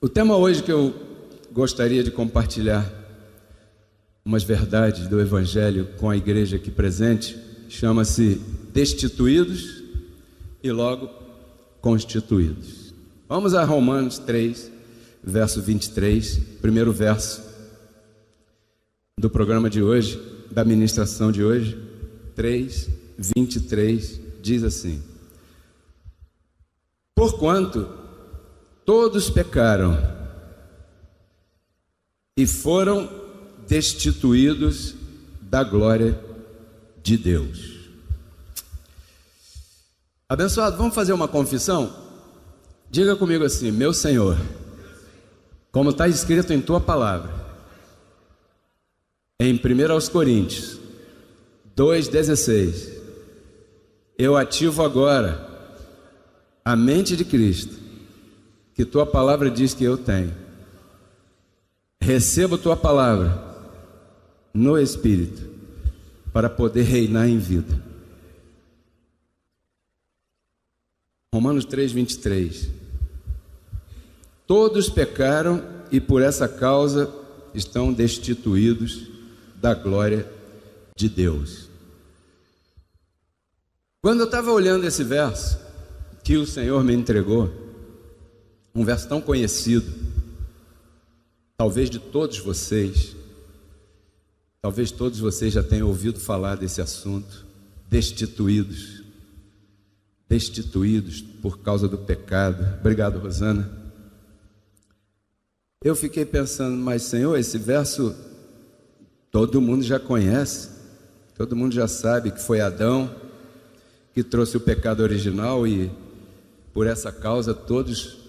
O tema hoje que eu gostaria de compartilhar umas verdades do Evangelho com a igreja aqui presente chama-se Destituídos e logo Constituídos. Vamos a Romanos 3, verso 23, primeiro verso do programa de hoje, da ministração de hoje. 3, 23 diz assim: porquanto todos pecaram e foram destituídos da glória de Deus. Abençoado, vamos fazer uma confissão? Diga comigo assim: meu Senhor, como está escrito em tua palavra, em 1 Coríntios 2,16, eu ativo agora a mente de Cristo, que tua palavra diz que eu tenho. Recebo tua palavra no Espírito para poder reinar em vida. Romanos 3, 23. Todos pecaram e por essa causa estão destituídos da glória de Deus. Quando eu estava olhando esse verso que o Senhor me entregou, um verso tão conhecido, talvez de todos vocês, talvez todos vocês já tenham ouvido falar desse assunto, destituídos por causa do pecado. Obrigado, Rosana. Eu fiquei pensando, mas Senhor, esse verso todo mundo já conhece, todo mundo já sabe que foi Adão que trouxe o pecado original e por essa causa todos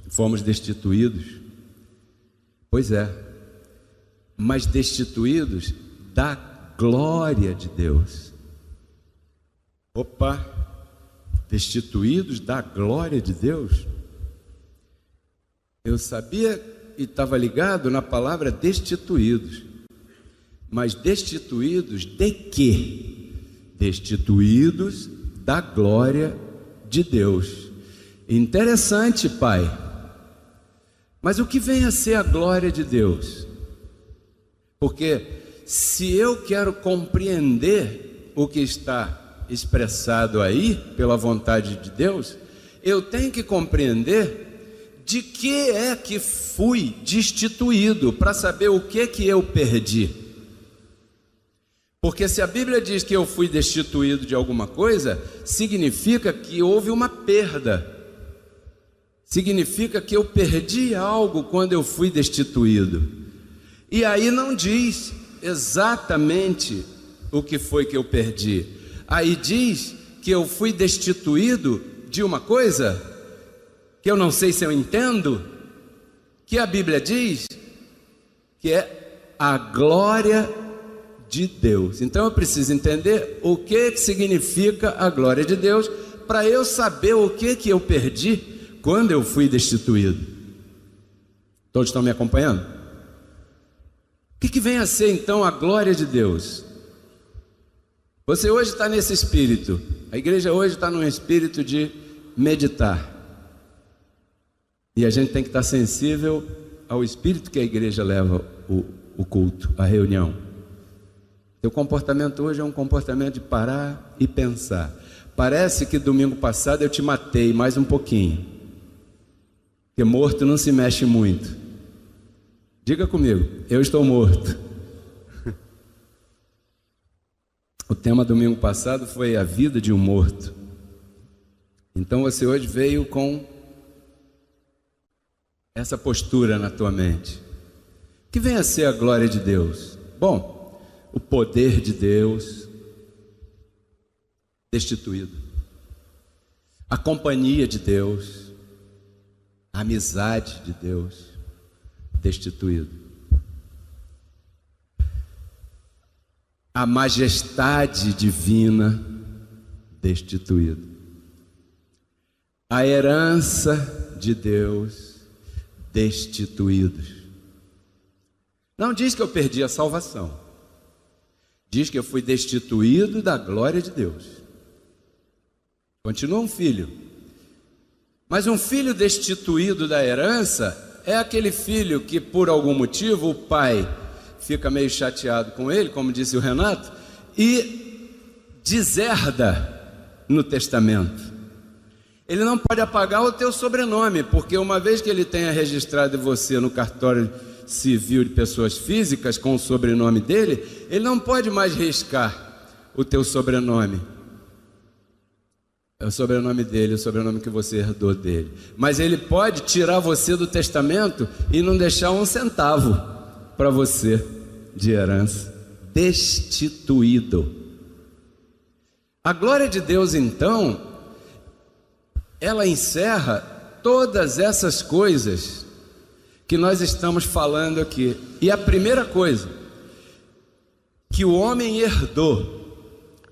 fomos destituídos. Pois é, mas destituídos da glória de Deus. Opa, destituídos da glória de Deus? Eu sabia e estava ligado na palavra destituídos, mas destituídos de quê? Destituídos da glória de Deus. Interessante, Pai. Mas o que vem a ser a glória de Deus? Porque se eu quero compreender o que está expressado aí pela vontade de Deus, eu tenho que compreender de que é que fui destituído, para saber o que eu perdi. Porque se a Bíblia diz que eu fui destituído de alguma coisa, significa que houve uma perda. Significa que eu perdi algo quando eu fui destituído. E aí não diz exatamente o que foi que eu perdi. Aí diz que eu fui destituído de uma coisa que eu não sei se eu entendo, que a Bíblia diz que é a glória de Deus. Então eu preciso entender o que significa a glória de Deus, para eu saber o que eu perdi quando eu fui destituído. Todos estão me acompanhando? O que vem a ser então a glória de Deus? Você hoje está nesse espírito, a igreja hoje está num espírito de meditar, e a gente tem que estar sensível ao espírito que a igreja leva o culto, a reunião. Teu comportamento hoje é um comportamento de parar e pensar. Parece que domingo passado eu te matei mais um pouquinho, porque morto não se mexe muito. Diga comigo, eu estou morto. O tema domingo passado foi a vida de um morto. Então você hoje veio com essa postura na tua mente. O que vem a ser a glória de Deus? Bom, o poder de Deus destituído, a companhia de Deus, a amizade de Deus destituído, a majestade divina destituído, a herança de Deus destituídos. Não diz que eu perdi a salvação, diz que eu fui destituído da glória de Deus. Continua um filho, mas um filho destituído da herança é aquele filho que, por algum motivo, o pai fica meio chateado com ele, como disse o Renato, e deserda no testamento. Ele não pode apagar o teu sobrenome, porque uma vez que ele tenha registrado você no cartório civil de pessoas físicas com o sobrenome dele, ele não pode mais riscar o teu sobrenome. É o sobrenome dele, o sobrenome que você herdou dele. Mas ele pode tirar você do testamento e não deixar um centavo para você de herança. Destituído. A glória de Deus, então, ela encerra todas essas coisas que nós estamos falando aqui. E a primeira coisa que o homem herdou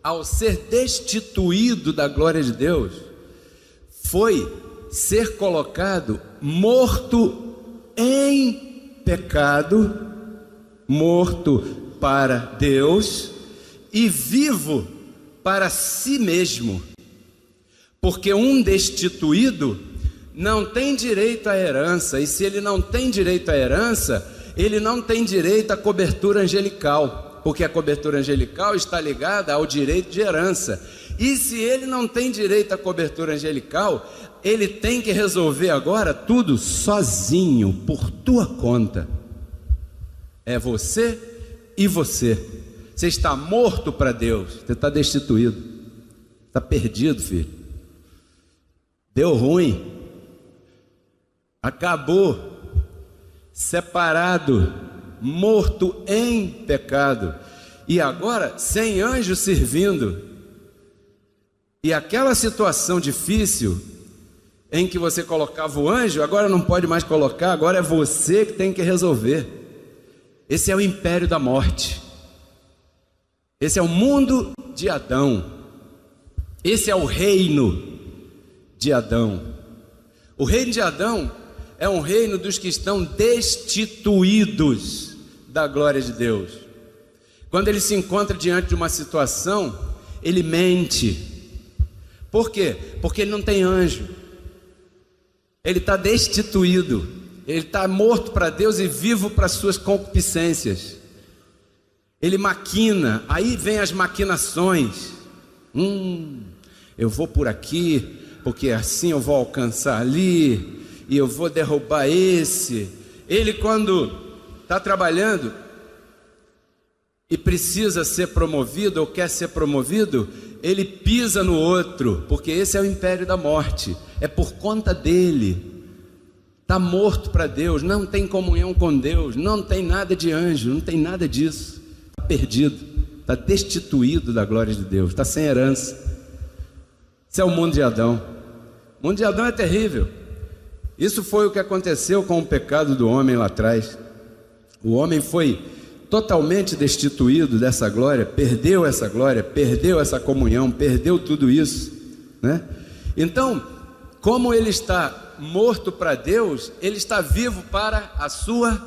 ao ser destituído da glória de Deus foi ser colocado morto em pecado, morto para Deus e vivo para si mesmo. Porque um destituído não tem direito à herança, e se ele não tem direito à herança, ele não tem direito à cobertura angelical, porque a cobertura angelical está ligada ao direito de herança. E se ele não tem direito à cobertura angelical, ele tem que resolver agora tudo sozinho, por tua conta. É você e você. Você está morto para Deus, você está destituído, está perdido, filho. Deu ruim, acabou, separado, morto em pecado, e agora sem anjo servindo. E aquela situação difícil em que você colocava o anjo, agora não pode mais colocar, agora é você que tem que resolver. Esse é o império da morte, esse é o mundo de Adão, esse é o reino de Adão. O reino de Adão é um reino dos que estão destituídos da glória de Deus. Quando ele se encontra diante de uma situação, ele mente. Por quê? Porque ele não tem anjo. Ele está destituído. Ele está morto para Deus e vivo para suas concupiscências. Ele maquina, aí vem as maquinações. Eu vou por aqui, porque assim eu vou alcançar ali, e eu vou derrubar esse. Ele, quando está trabalhando e precisa ser promovido ou quer ser promovido, ele pisa no outro, porque esse é o império da morte, é por conta dele. Está morto para Deus, não tem comunhão com Deus, não tem nada de anjo, não tem nada disso, está perdido, está destituído da glória de Deus, está sem herança. Esse é o mundo de Adão. O mundo de Adão é terrível. Isso foi o que aconteceu com o pecado do homem lá atrás. O homem foi totalmente destituído dessa glória, perdeu essa glória, perdeu essa comunhão, perdeu tudo isso, né? Então, como ele está morto para Deus, ele está vivo para a sua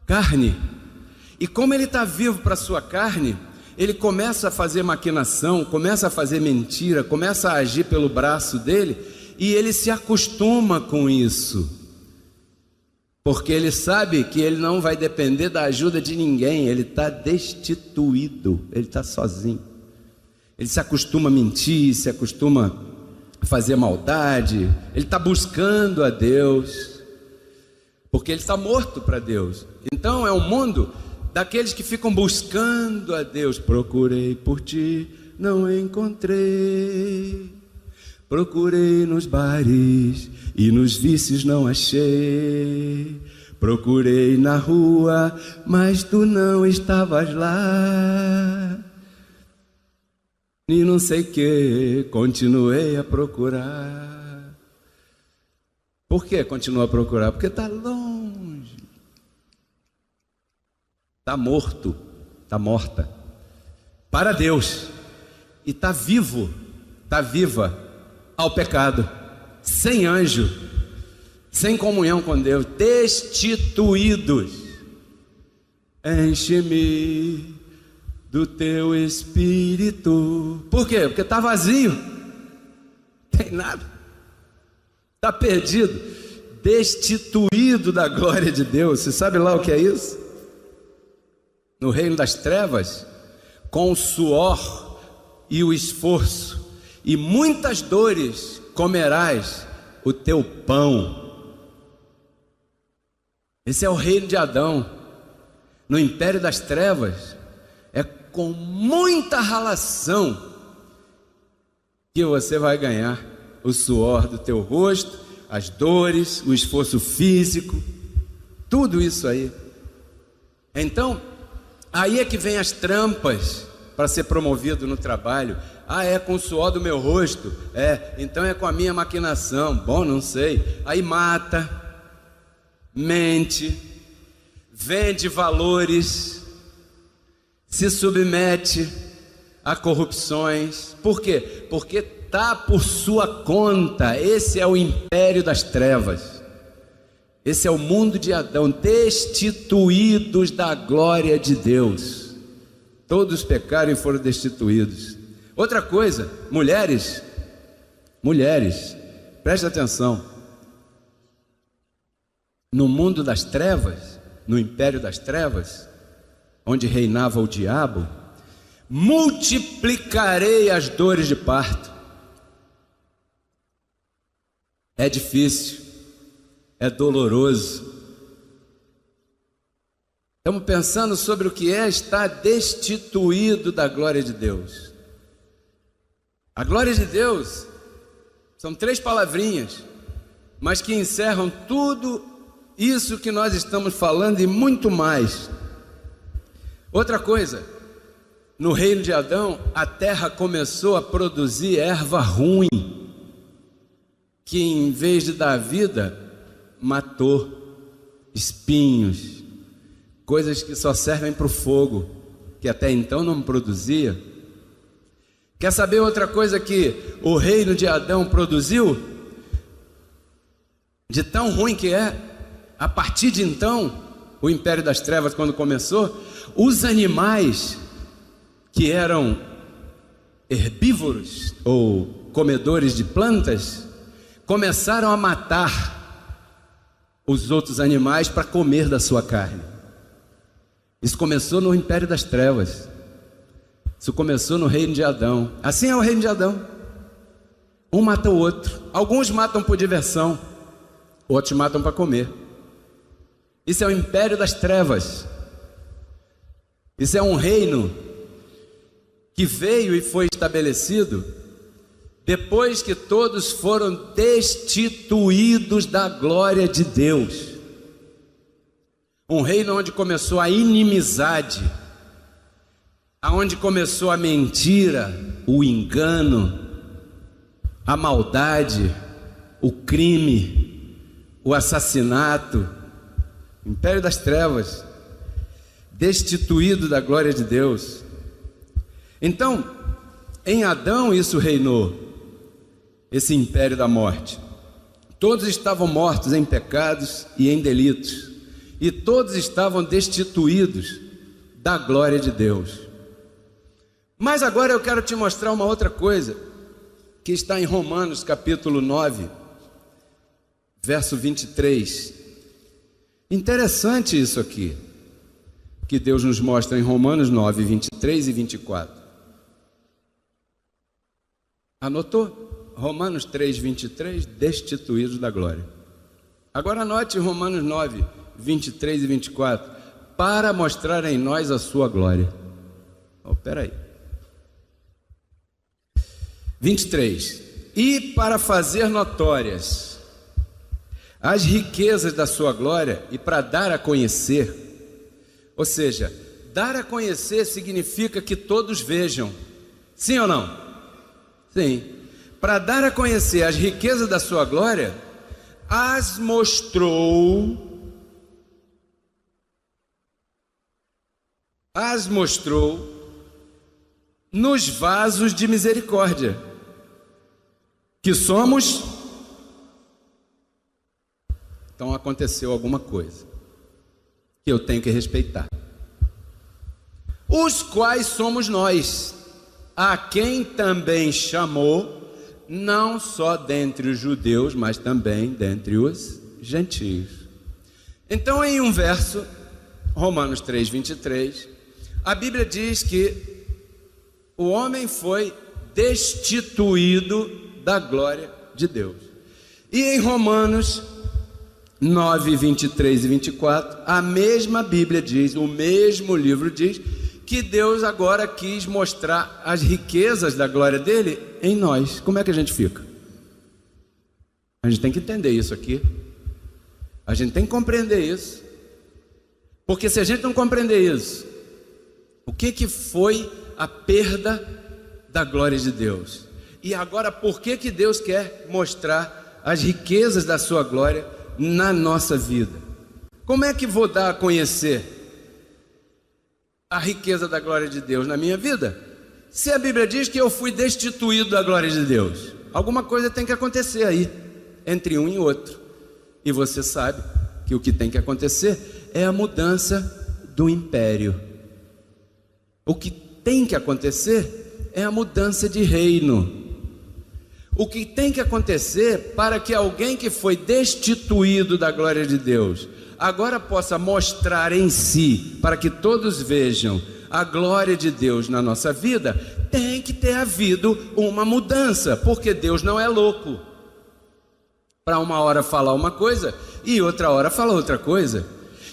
carne. E como ele está vivo para a sua carne, ele começa a fazer maquinação, começa a fazer mentira, começa a agir pelo braço dele, e ele se acostuma com isso, porque ele sabe que ele não vai depender da ajuda de ninguém, ele está destituído, ele está sozinho. Ele se acostuma a mentir, se acostuma a fazer maldade, ele está buscando a Deus, porque ele está morto para Deus. Então é um mundo daqueles que ficam buscando a Deus. Procurei por ti, não encontrei. Procurei nos bares e nos vícios não achei. Procurei na rua, mas tu não estavas lá. E não sei que, continuei a procurar. Por que continua a procurar? Porque está longe. Está morto, está morta para Deus, e está vivo, está viva ao pecado, sem anjo, sem comunhão com Deus, destituídos. Enche-me do teu espírito. Por quê? Porque está vazio, não tem nada, está perdido, destituído da glória de Deus. Você sabe lá o que é isso? No reino das trevas, com o suor e o esforço e muitas dores comerás o teu pão. Esse é o reino de Adão. No império das trevas, é com muita ralação que você vai ganhar o suor do teu rosto, as dores, o esforço físico, tudo isso aí. Então, aí é que vem as trampas para ser promovido no trabalho. Ah, é com o suor do meu rosto? Então é com a minha maquinação. Bom, não sei. Aí mata, mente, vende valores, se submete a corrupções. Por quê? Porque está por sua conta. Esse é o império das trevas. Esse é o mundo de Adão, destituídos da glória de Deus. Todos pecaram e foram destituídos. Outra coisa, mulheres, preste atenção. No mundo das trevas, no império das trevas, onde reinava o diabo, multiplicarei as dores de parto. É difícil, é doloroso. Estamos pensando sobre o que é estar destituído da glória de Deus. A glória de Deus são 3 palavrinhas, mas que encerram tudo isso que nós estamos falando e muito mais. Outra coisa, no reino de Adão, a terra começou a produzir erva ruim, que em vez de dar vida, matou. Espinhos, coisas que só servem para o fogo, que até então não produzia. Quer saber outra coisa que o reino de Adão produziu? De tão ruim que é, a partir de então, o império das trevas, quando começou, os animais que eram herbívoros ou comedores de plantas, começaram a matar os outros animais para comer da sua carne. Isso começou no império das trevas. Isso começou no reino de Adão. Assim é o reino de Adão. Um mata o outro. Alguns matam por diversão, outros matam para comer. Isso é o império das trevas. Isso é um reino que veio e foi estabelecido depois que todos foram destituídos da glória de Deus. Um reino onde começou a inimizade, aonde começou a mentira, o engano, a maldade, o crime, o assassinato. Império das trevas, destituído da glória de Deus. Então, em Adão isso reinou, esse império da morte. Todos estavam mortos em pecados e em delitos, e todos estavam destituídos da glória de Deus. Mas agora eu quero te mostrar uma outra coisa, que está em Romanos capítulo 9, verso 23. Interessante isso aqui, que Deus nos mostra em Romanos 9, 23 e 24. Anotou? Romanos 3, 23, destituídos da glória. Agora anote Romanos 9, 23 e 24, para mostrar em nós a sua glória. Espera aí. 23. E para fazer notórias as riquezas da sua glória e para dar a conhecer. Ou seja, dar a conhecer significa que todos vejam. Sim ou não? Sim. Para dar a conhecer as riquezas da sua glória, as mostrou nos vasos de misericórdia, que somos. Então aconteceu alguma coisa que eu tenho que respeitar. Os quais somos nós, a quem também chamou, não só dentre os judeus, mas também dentre os gentios. Então, em um verso, Romanos 3, 23, a Bíblia diz que o homem foi destituído da glória de Deus. E em Romanos 9, 23 e 24, a mesma Bíblia diz, o mesmo livro diz, que Deus agora quis mostrar as riquezas da glória dele em nós. Como é que a gente fica? A gente tem que entender isso aqui. A gente tem que compreender isso. Porque se a gente não compreender isso, o que foi a perda da glória de Deus? E agora, por que Deus quer mostrar as riquezas da sua glória na nossa vida? Como é que vou dar a conhecer a riqueza da glória de Deus na minha vida? Se a Bíblia diz que eu fui destituído da glória de Deus, alguma coisa tem que acontecer aí, entre um e outro. E você sabe que o que tem que acontecer é a mudança do império. O que tem que acontecer é a mudança de reino. O que tem que acontecer para que alguém que foi destituído da glória de Deus agora possa mostrar em si, para que todos vejam a glória de Deus na nossa vida, tem que ter havido uma mudança, porque Deus não é louco para uma hora falar uma coisa e outra hora falar outra coisa.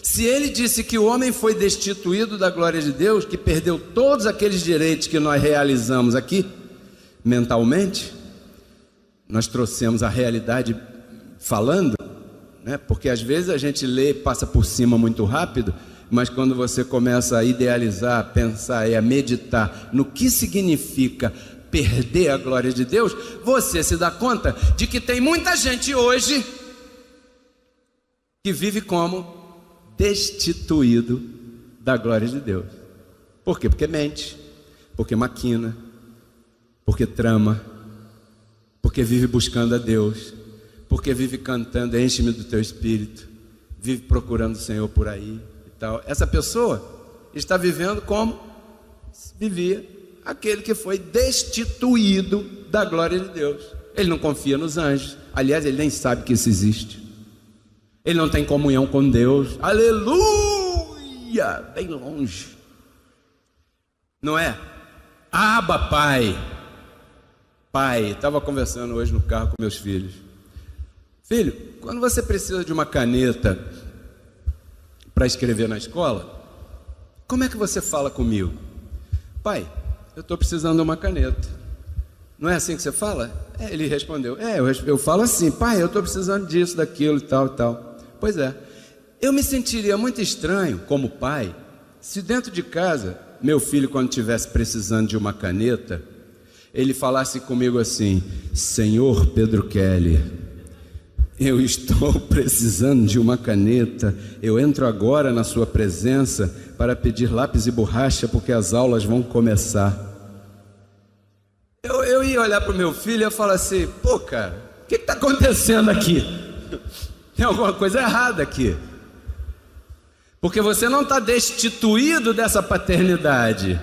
Se ele disse que o homem foi destituído da glória de Deus, que perdeu todos aqueles direitos que nós realizamos aqui mentalmente, nós trouxemos a realidade falando, né? Porque às vezes a gente lê e passa por cima muito rápido, mas quando você começa a idealizar, a pensar e a meditar no que significa perder a glória de Deus, você se dá conta de que tem muita gente hoje que vive como destituído da glória de Deus. Por quê? Porque mente, porque maquina, porque trama, porque vive buscando a Deus, porque vive cantando, enche-me do teu espírito, vive procurando o Senhor por aí e tal. Essa pessoa está vivendo como vivia aquele que foi destituído da glória de Deus. Ele não confia nos anjos, aliás, ele nem sabe que isso existe. Ele não tem comunhão com Deus, aleluia, bem longe, não é? Abba, Pai. Pai, estava conversando hoje no carro com meus filhos. Filho, quando você precisa de uma caneta para escrever na escola, como é que você fala comigo? Pai, eu estou precisando de uma caneta. Não é assim que você fala? Ele respondeu, eu falo assim, pai, eu estou precisando disso, daquilo e tal e tal. Pois é, eu me sentiria muito estranho como pai, se dentro de casa, meu filho quando estivesse precisando de uma caneta, ele falasse comigo assim, Senhor Pedro Kelly, eu estou precisando de uma caneta, eu entro agora na sua presença para pedir lápis e borracha, porque as aulas vão começar. Eu ia olhar para o meu filho e ia falar assim, pô cara, o que está acontecendo aqui? Tem alguma coisa errada aqui, porque você não está destituído dessa paternidade,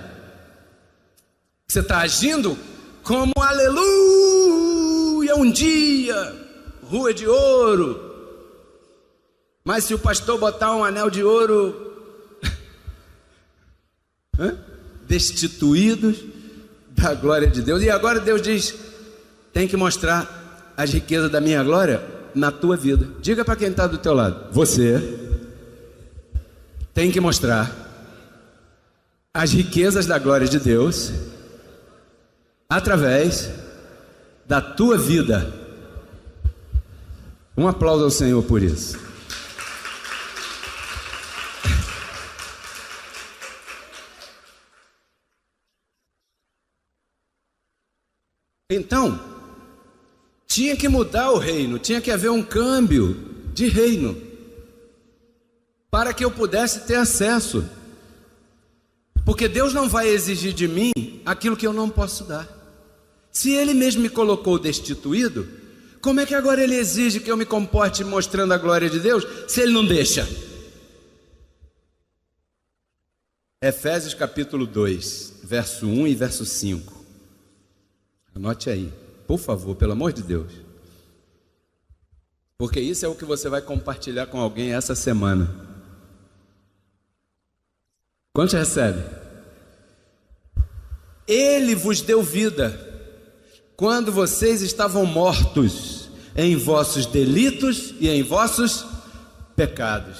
você está agindo como aleluia, um dia, rua de ouro, mas se o pastor botar um anel de ouro, destituídos da glória de Deus. E agora Deus diz, tem que mostrar as riquezas da minha glória na tua vida. Diga para quem está do teu lado, você tem que mostrar as riquezas da glória de Deus através da tua vida. Um aplauso ao Senhor por isso. Então, tinha que mudar o reino, tinha que haver um câmbio de reino, para que eu pudesse ter acesso, porque Deus não vai exigir de mim aquilo que eu não posso dar. Se Ele mesmo me colocou destituído, como é que agora Ele exige que eu me comporte mostrando a glória de Deus, se Ele não deixa? Efésios capítulo 2, verso 1 e verso 5. Anote aí, por favor, pelo amor de Deus. porque isso é o que você vai compartilhar com alguém essa semana. Quantos recebe? Ele vos deu vida quando vocês estavam mortos em vossos delitos e em vossos pecados.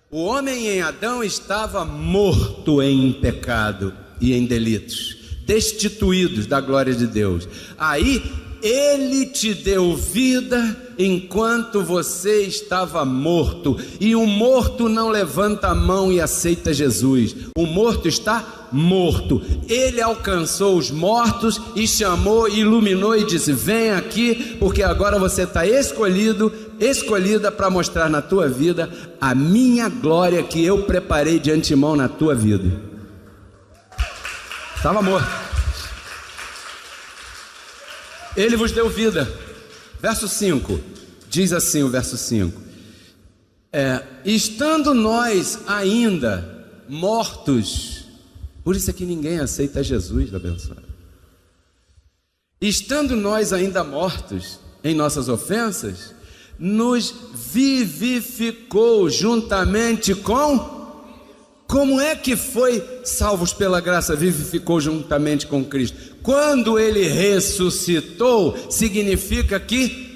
O homem em Adão estava morto em pecado e em delitos, destituídos da glória de Deus. Aí ele te deu vida enquanto você estava morto. E o morto não levanta a mão e aceita Jesus. O morto está morto. Ele alcançou os mortos e chamou, iluminou e disse: vem aqui, porque agora você está escolhida para mostrar na tua vida a minha glória que eu preparei de antemão na tua vida. Estava morto. Ele vos deu vida. Verso 5, diz assim o verso 5: estando nós ainda mortos, por isso é que ninguém aceita Jesus, abençoado. Estando nós ainda mortos em nossas ofensas, nos vivificou juntamente com... Como é que foi salvos pela graça, vivificou juntamente com Cristo? Quando ele ressuscitou, significa que...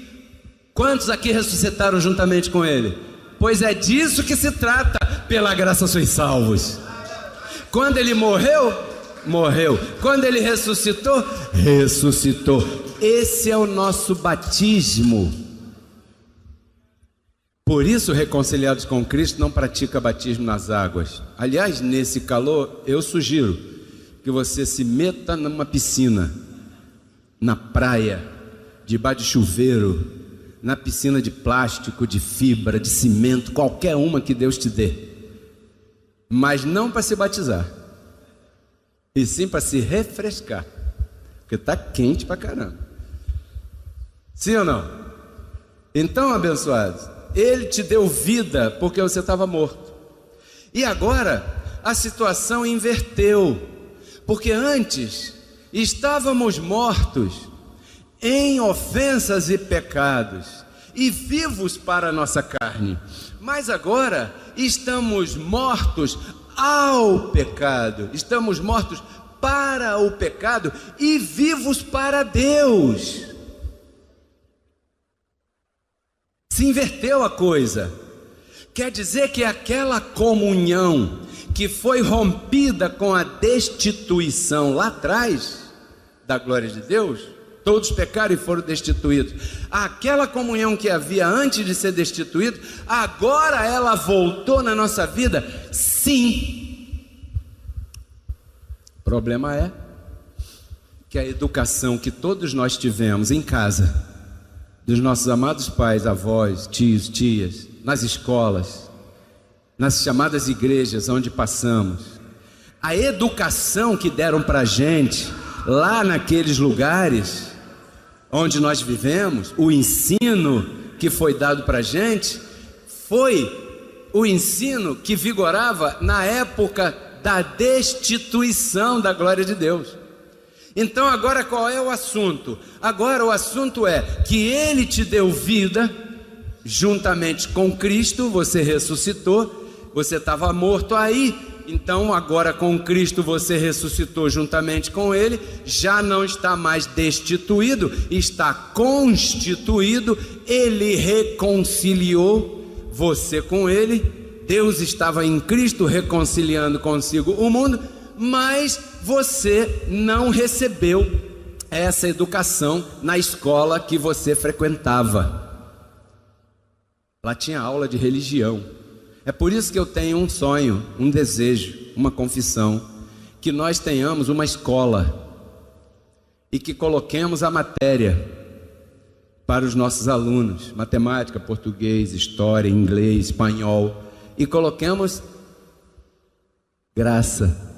Quantos aqui ressuscitaram juntamente com ele? Pois é disso que se trata, pela graça sois salvos. Quando ele morreu, morreu. Quando ele ressuscitou, ressuscitou. Esse é o nosso batismo. Por isso, reconciliados com Cristo, não pratica batismo nas águas. Aliás, nesse calor, eu sugiro que você se meta numa piscina, na praia, debaixo de chuveiro, na piscina de plástico, de fibra, de cimento, qualquer uma que Deus te dê. Mas não para se batizar, e sim para se refrescar, porque está quente pra caramba. Sim ou não? Então, abençoados, ele te deu vida porque você estava morto. E agora a situação inverteu, porque antes estávamos mortos em ofensas e pecados e vivos para a nossa carne, mas agora estamos mortos ao pecado, estamos mortos para o pecado e vivos para Deus. Se inverteu a coisa. Quer dizer que aquela comunhão que foi rompida com a destituição lá atrás da glória de Deus, todos pecaram e foram destituídos. Aquela comunhão que havia antes de ser destituído, agora ela voltou na nossa vida, sim. O problema é que a educação que todos nós tivemos em casa, dos nossos amados pais, avós, tios, tias, nas escolas, nas chamadas igrejas onde passamos, a educação que deram para a gente lá naqueles lugares onde nós vivemos, o ensino que foi dado para a gente, foi o ensino que vigorava na época da destituição da glória de Deus. Então agora qual é o assunto? Agora o assunto é que ele te deu vida, juntamente com Cristo, você ressuscitou, você estava morto aí, então agora com Cristo você ressuscitou juntamente com ele, já não está mais destituído, está constituído, ele reconciliou você com ele, Deus estava em Cristo reconciliando consigo o mundo, mas você não recebeu essa educação na escola que você frequentava. Lá tinha aula de religião. É por isso que eu tenho um sonho, um desejo, uma confissão, que nós tenhamos uma escola e que coloquemos a matéria para os nossos alunos, matemática, português, história, inglês, espanhol, e coloquemos graça,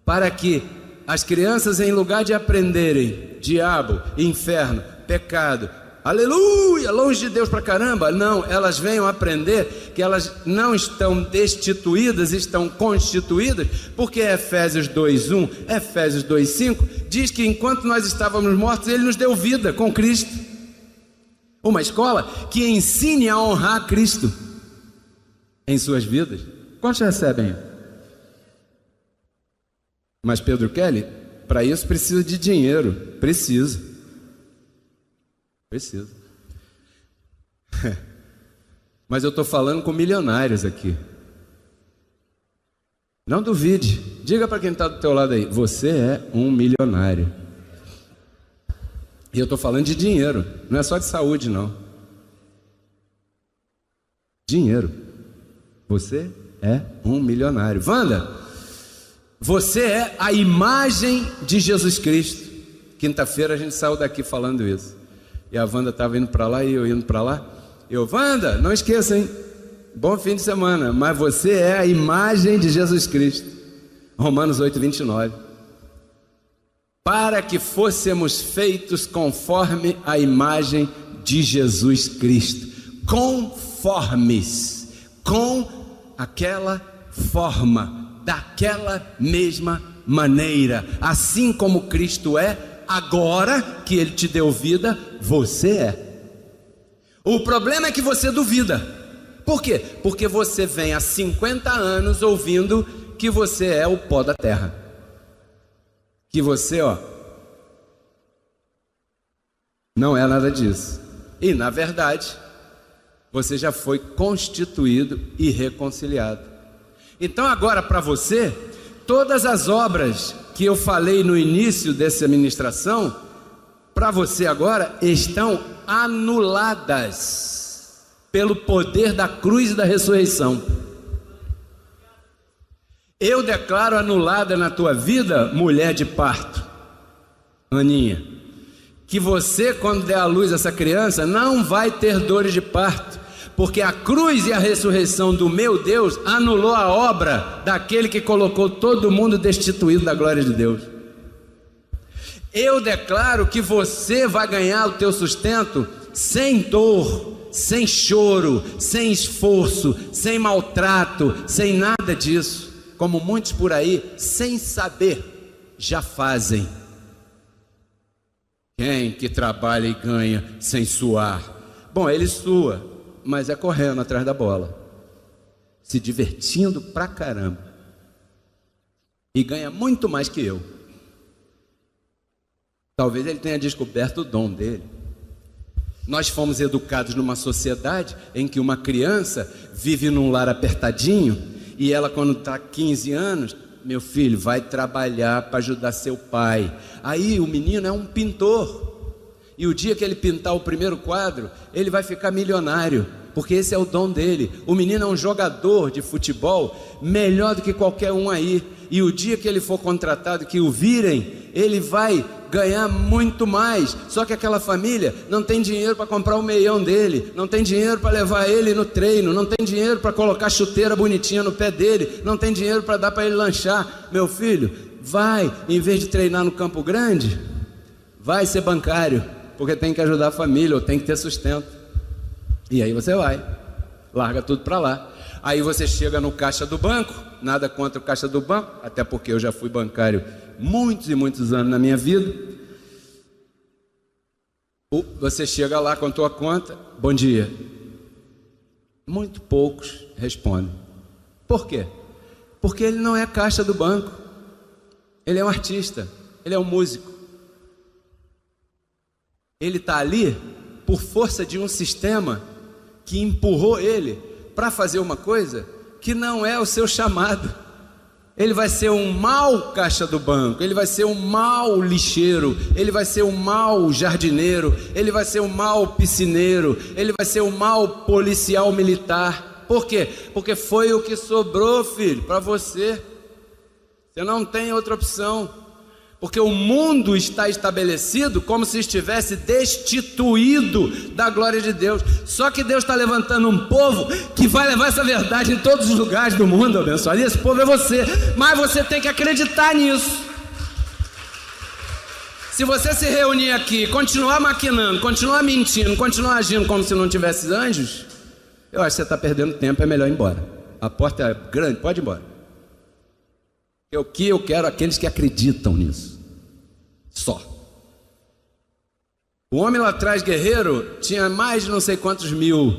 para que as crianças, em lugar de aprenderem diabo, inferno, pecado, aleluia, longe de Deus pra caramba, não, elas venham aprender que elas não estão destituídas, estão constituídas, porque Efésios 2:1, Efésios 2:5 diz que enquanto nós estávamos mortos, ele nos deu vida com Cristo. Uma escola que ensine a honrar Cristo em suas vidas. Quantos recebem? Mas Pedro Kelly, para isso precisa de dinheiro. Precisa. Mas eu estou falando com milionários aqui. Não duvide. Diga para quem está do teu lado aí: você é um milionário. E eu estou falando de dinheiro. Não é só de saúde, não. Dinheiro. Você é um milionário. Wanda, você é a imagem de Jesus Cristo. Quinta-feira a gente saiu daqui falando isso. E a Wanda estava indo para lá e eu indo para lá. Wanda, não esqueça, hein? Bom fim de semana. Mas você é a imagem de Jesus Cristo. Romanos 8, 29. Para que fôssemos feitos conforme a imagem de Jesus Cristo. Conformes. Com aquela forma, daquela mesma maneira, assim como Cristo é, agora que Ele te deu vida, você é. O problema é que você duvida. Por quê? Porque você vem há 50 anos ouvindo que você é o pó da terra, que você, não é nada disso. E na verdade você já foi constituído e reconciliado. Então agora para você, todas as obras que eu falei no início dessa ministração, para você agora estão anuladas pelo poder da cruz e da ressurreição. Eu declaro anulada na tua vida, mulher de parto, Aninha, que você, quando der à luz essa criança, não vai ter dores de parto, porque a cruz e a ressurreição do meu Deus anulou a obra daquele que colocou todo mundo destituído da glória de Deus. Eu declaro que você vai ganhar o teu sustento sem dor, sem choro, sem esforço, sem maltrato, sem nada disso, como muitos por aí, sem saber, já fazem. Quem que trabalha e ganha sem suar? Bom, ele sua, mas é correndo atrás da bola, se divertindo pra caramba, e ganha muito mais que eu. Talvez ele tenha descoberto o dom dele. Nós fomos educados numa sociedade em que uma criança vive num lar apertadinho, e ela, quando está 15 anos, meu filho, vai trabalhar para ajudar seu pai. Aí o menino é um pintor, e o dia que ele pintar o primeiro quadro, ele vai ficar milionário, porque esse é o dom dele. O menino é um jogador de futebol melhor do que qualquer um aí, e o dia que ele for contratado, que o virem, ele vai ganhar muito mais. Só que aquela família não tem dinheiro para comprar o meião dele, não tem dinheiro para levar ele no treino, não tem dinheiro para colocar chuteira bonitinha no pé dele, não tem dinheiro para dar para ele lanchar. Meu filho, vai, em vez de treinar no Campo Grande, vai ser bancário, porque tem que ajudar a família, ou tem que ter sustento. E aí você vai, larga tudo para lá. Aí você chega no caixa do banco, nada contra o caixa do banco, até porque eu já fui bancário muitos e muitos anos na minha vida. Você chega lá com a tua conta, bom dia. Muito poucos respondem. Por quê? Porque ele não é caixa do banco, ele é um artista, ele é um músico. Ele está ali por força de um sistema que empurrou ele para fazer uma coisa que não é o seu chamado. Ele vai ser um mau caixa do banco, ele vai ser um mau lixeiro, ele vai ser um mau jardineiro, ele vai ser um mau piscineiro, ele vai ser um mau policial militar. Por quê? Porque foi o que sobrou, filho, para você. Você não tem outra opção. Porque o mundo está estabelecido como se estivesse destituído da glória de Deus. Só que Deus está levantando um povo que vai levar essa verdade em todos os lugares do mundo, abençoado. E esse povo é você. Mas você tem que acreditar nisso. Se você se reunir aqui, continuar maquinando, continuar mentindo, continuar agindo como se não tivesse anjos, eu acho que você está perdendo tempo, é melhor ir embora. A porta é grande, pode ir embora. O que eu quero, aqueles que acreditam nisso. Só. O homem lá atrás, guerreiro, tinha mais de não sei quantos mil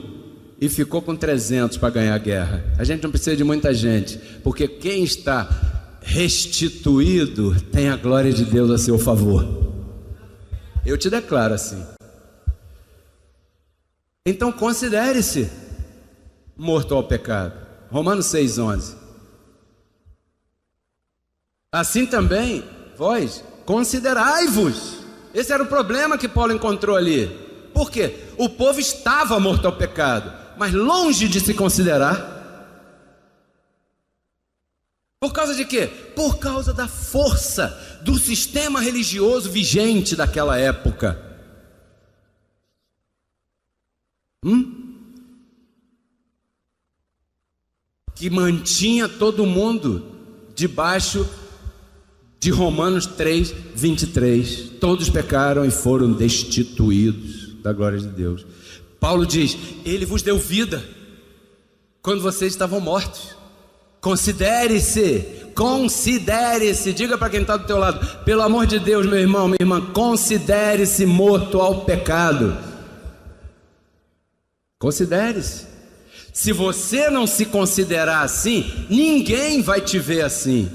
e ficou com 300 para ganhar a guerra. A gente não precisa de muita gente, porque quem está restituído tem a glória de Deus a seu favor. Eu te declaro assim. Então considere-se morto ao pecado. Romanos 6,11. Assim também, vós, considerai-vos. Esse era o problema que Paulo encontrou ali. Por quê? O povo estava morto ao pecado, mas longe de se considerar. Por causa de quê? Por causa da força do sistema religioso vigente daquela época. Que mantinha todo mundo debaixo de Romanos 3:23. Todos pecaram e foram destituídos da glória de Deus. Paulo diz: Ele vos deu vida quando vocês estavam mortos. Considere-se, considere-se. Diga para quem está do teu lado: pelo amor de Deus, meu irmão, minha irmã, considere-se morto ao pecado. Considere-se. Se você não se considerar assim, ninguém vai te ver assim.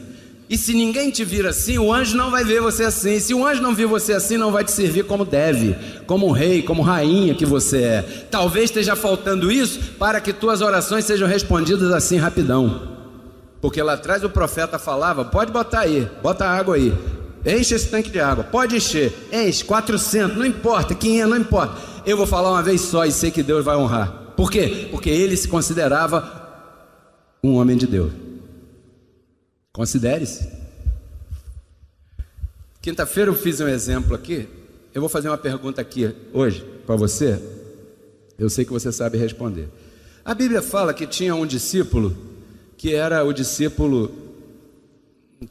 E se ninguém te vir assim, o anjo não vai ver você assim. E se o anjo não vir você assim, não vai te servir como deve, como um rei, como rainha que você é. Talvez esteja faltando isso para que tuas orações sejam respondidas assim rapidão. Porque lá atrás o profeta falava: pode botar aí, bota água aí, enche esse tanque de água, pode encher, enche 400, não importa, 500, não importa. Eu vou falar uma vez só e sei que Deus vai honrar. Por quê? Porque ele se considerava um homem de Deus. Considere-se. Quinta-feira eu fiz um exemplo aqui. Eu vou fazer uma pergunta aqui hoje para você. Eu sei que você sabe responder. A Bíblia fala que tinha um discípulo que era o discípulo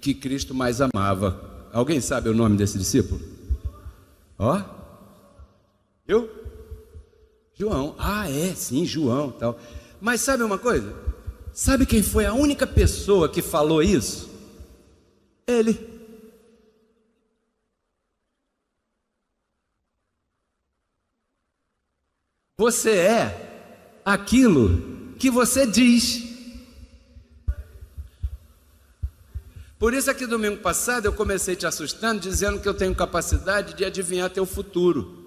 que Cristo mais amava. Alguém sabe o nome desse discípulo? Ó, eu? João. Ah, é, sim, João, tal. Mas sabe uma coisa? Sabe quem foi a única pessoa que falou isso? Ele. Você é aquilo que você diz. Por isso aqui domingo passado eu comecei te assustando, dizendo que eu tenho capacidade de adivinhar teu futuro.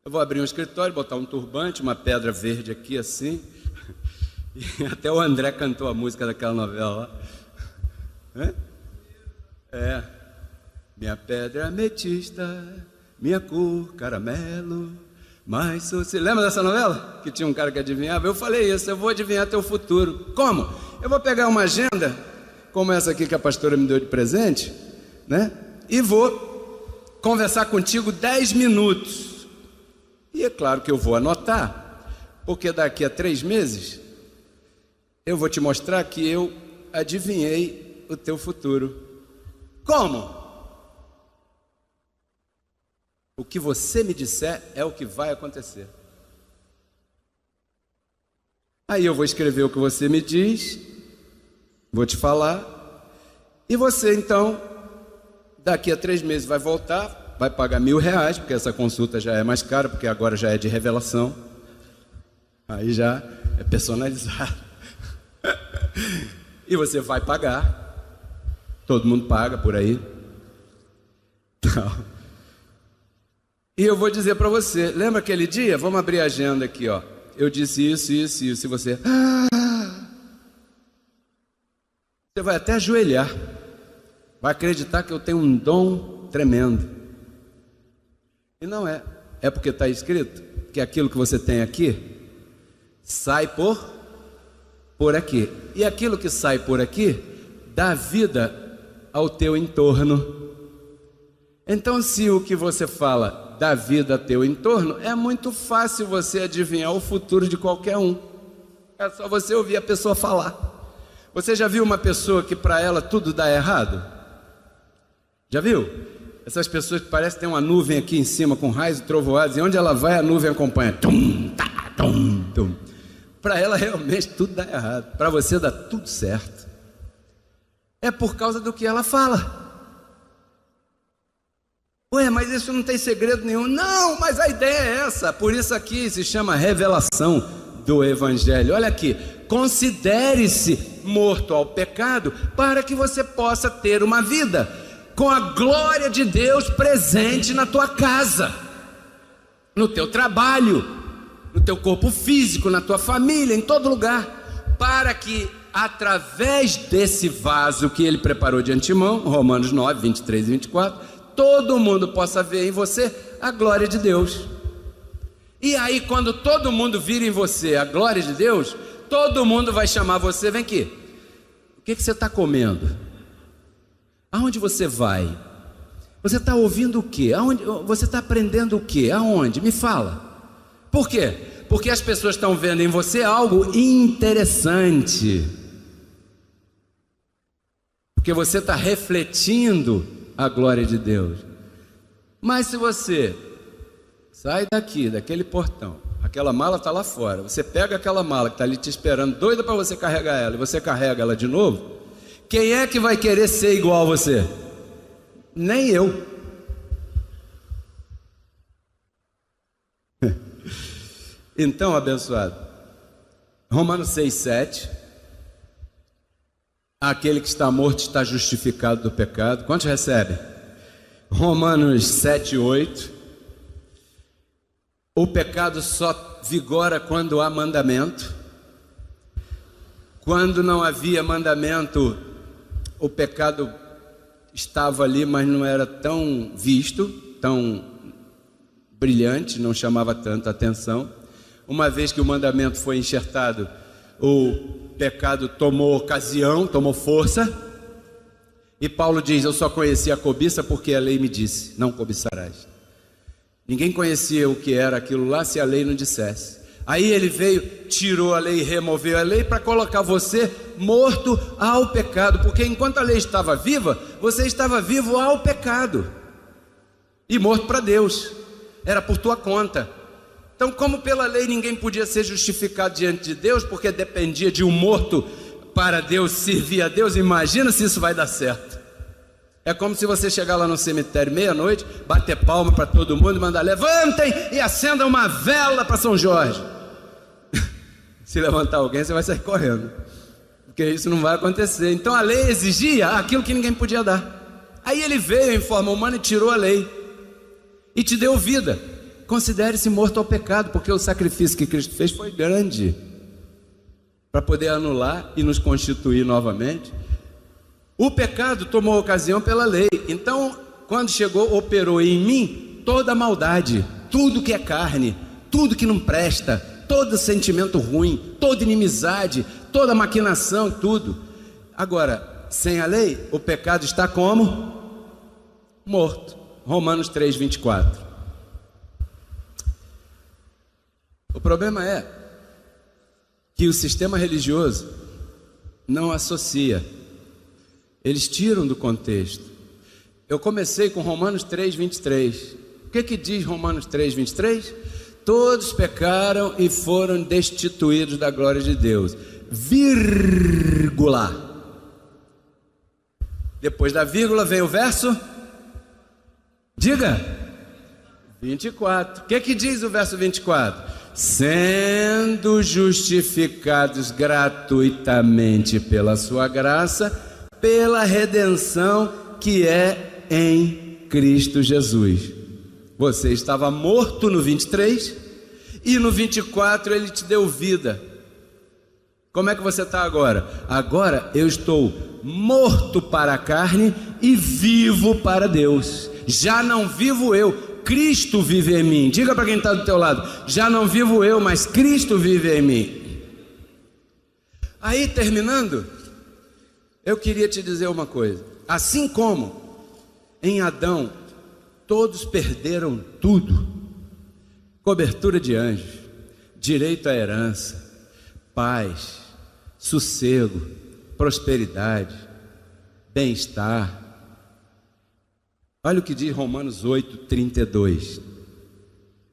Eu vou abrir um escritório, botar um turbante, uma pedra verde aqui assim. E até o André cantou a música daquela novela lá. É. Minha pedra ametista, minha cor caramelo, mas sou... Você lembra dessa novela? Que tinha um cara que adivinhava? Eu falei isso, eu vou adivinhar teu futuro. Como? Eu vou pegar uma agenda, como essa aqui que a pastora me deu de presente, né? E vou conversar contigo 10 minutos. E é claro que eu vou anotar, porque daqui a 3 meses eu vou te mostrar que eu adivinhei o teu futuro. Como? O que você me disser é o que vai acontecer. Aí eu vou escrever o que você me diz, vou te falar, e você então, daqui a 3 meses vai voltar, vai pagar R$1.000, porque essa consulta já é mais cara, porque agora já é de revelação. Aí já é personalizado. E você vai pagar. Todo mundo paga por aí. Então, e eu vou dizer para você, lembra aquele dia? Vamos abrir a agenda aqui, ó. Eu disse isso, isso, isso. E você... Você vai até ajoelhar. Vai acreditar que eu tenho um dom tremendo. E não é. É porque está escrito que aquilo que você tem aqui sai por aqui. E aquilo que sai por aqui dá vida ao teu entorno. Então, se o que você fala dá vida ao teu entorno, é muito fácil você adivinhar o futuro de qualquer um. É só você ouvir a pessoa falar. Você já viu uma pessoa que para ela tudo dá errado? Já viu? Essas pessoas que parecem ter uma nuvem aqui em cima com raios e trovoadas, e onde ela vai a nuvem acompanha. Tum, tá, tum, tum. Para ela realmente tudo dá errado. Para você dá tudo certo. É por causa do que ela fala. Ué, mas isso não tem segredo nenhum. Não, mas a ideia é essa. Por isso aqui se chama revelação do Evangelho. Olha aqui, considere-se morto ao pecado para que você possa ter uma vida com a glória de Deus presente na tua casa, no teu trabalho, no teu corpo físico, na tua família, em todo lugar, para que através desse vaso que ele preparou de antemão, Romanos 9, 23 e 24, todo mundo possa ver em você a glória de Deus. E aí quando todo mundo vir em você a glória de Deus, todo mundo vai chamar você, vem aqui, o que você está comendo? Aonde você vai? Você está ouvindo o quê? Aonde, você está aprendendo o quê? Aonde? Me fala. Por quê? Porque as pessoas estão vendo em você algo interessante. Porque você está refletindo a glória de Deus. Mas se você sai daqui, daquele portão, aquela mala está lá fora, você pega aquela mala que está ali te esperando, doida para você carregar ela, e você carrega ela de novo, quem é que vai querer ser igual a você? Nem eu. Então, abençoado, Romanos 6, 7, aquele que está morto está justificado do pecado. Quantos recebem? Romanos 7, 8, o pecado só vigora quando há mandamento. Quando não havia mandamento, o pecado estava ali, mas não era tão visto, tão brilhante, não chamava tanta atenção. Uma vez que o mandamento foi enxertado, o pecado tomou ocasião, tomou força. E Paulo diz: eu só conhecia a cobiça porque a lei me disse, não cobiçarás. Ninguém conhecia o que era aquilo lá se a lei não dissesse. Aí ele veio, tirou a lei, removeu a lei para colocar você morto ao pecado, porque enquanto a lei estava viva, você estava vivo ao pecado e morto para Deus, era por tua conta. Então, como pela lei ninguém podia ser justificado diante de Deus, porque dependia de um morto para Deus, servir a Deus, imagina se isso vai dar certo. É como se você chegar lá no cemitério meia-noite, bater palma para todo mundo e mandar: levantem e acendam uma vela para São Jorge. Se levantar alguém, você vai sair correndo, porque isso não vai acontecer. Então a lei exigia aquilo que ninguém podia dar. Aí ele veio em forma humana e tirou a lei e te deu vida. Considere-se morto ao pecado, porque o sacrifício que Cristo fez foi grande para poder anular e nos constituir novamente. O pecado tomou ocasião pela lei. Então, quando chegou, operou em mim toda a maldade, tudo que é carne, tudo que não presta, todo sentimento ruim, toda inimizade, toda maquinação, tudo. Agora, sem a lei, o pecado está como? Morto. Romanos 3, 24. O problema é que o sistema religioso não associa. Eles tiram do contexto. Eu comecei com Romanos 3, 23. O que diz Romanos 3, 23? Todos pecaram e foram destituídos da glória de Deus. Vírgula. Depois da vírgula vem o verso. Diga. 24. O que diz o verso 24? Sendo justificados gratuitamente pela sua graça, pela redenção que é em Cristo Jesus. Você estava morto no 23 e no 24 ele te deu vida. Como é que você está agora? Agora eu estou morto para a carne e vivo para Deus. Já não vivo eu, Cristo vive em mim. Diga para quem está do teu lado: já não vivo eu, mas Cristo vive em mim. Aí, terminando, eu queria te dizer uma coisa. Assim como em Adão todos perderam tudo, cobertura de anjos, direito à herança, paz, sossego, prosperidade, bem-estar. Olha o que diz Romanos 8, 32.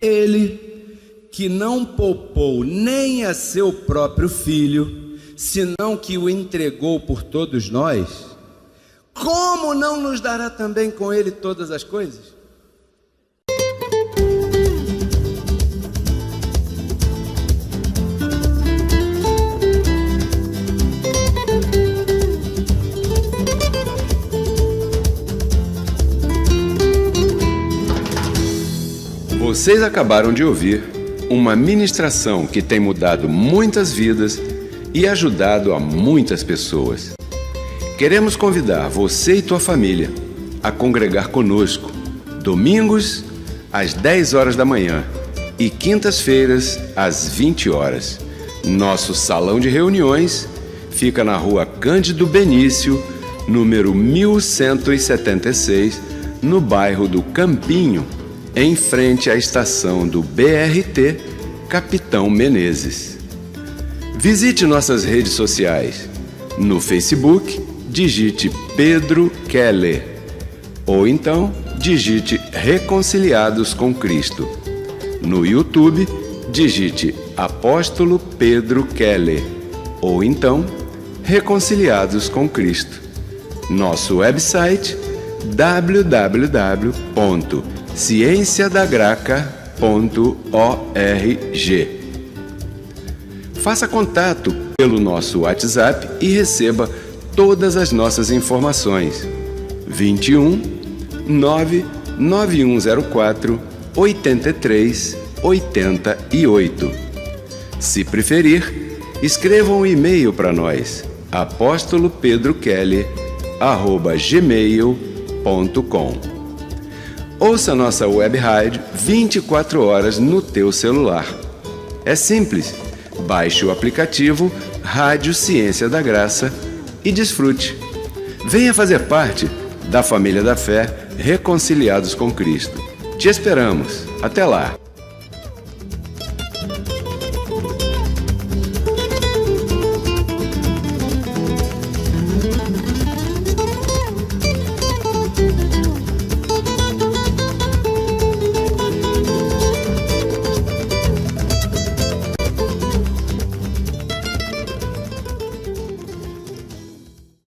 Ele que não poupou nem a seu próprio filho, senão que o entregou por todos nós, como não nos dará também com ele todas as coisas? Vocês acabaram de ouvir uma ministração que tem mudado muitas vidas e ajudado a muitas pessoas. Queremos convidar você e tua família a congregar conosco, domingos às 10 horas da manhã e quintas-feiras às 20 horas. Nosso salão de reuniões fica na rua Cândido Benício, número 1176, no bairro do Campinho, em frente à estação do BRT Capitão Menezes. Visite nossas redes sociais. No Facebook, digite Pedro Keller, ou então digite Reconciliados com Cristo. No YouTube, digite Apóstolo Pedro Keller, ou então Reconciliados com Cristo. Nosso website www.cienciadagraca.org. Faça contato pelo nosso WhatsApp e receba todas as nossas informações. 21 99104 83 88. Se preferir, escreva um e-mail para nós, apostolopedrokeller@gmail.com. Ouça nossa web rádio 24 horas no teu celular. É simples, baixe o aplicativo Rádio Ciência da Graça e desfrute. Venha fazer parte da família da fé, reconciliados com Cristo. Te esperamos. Até lá!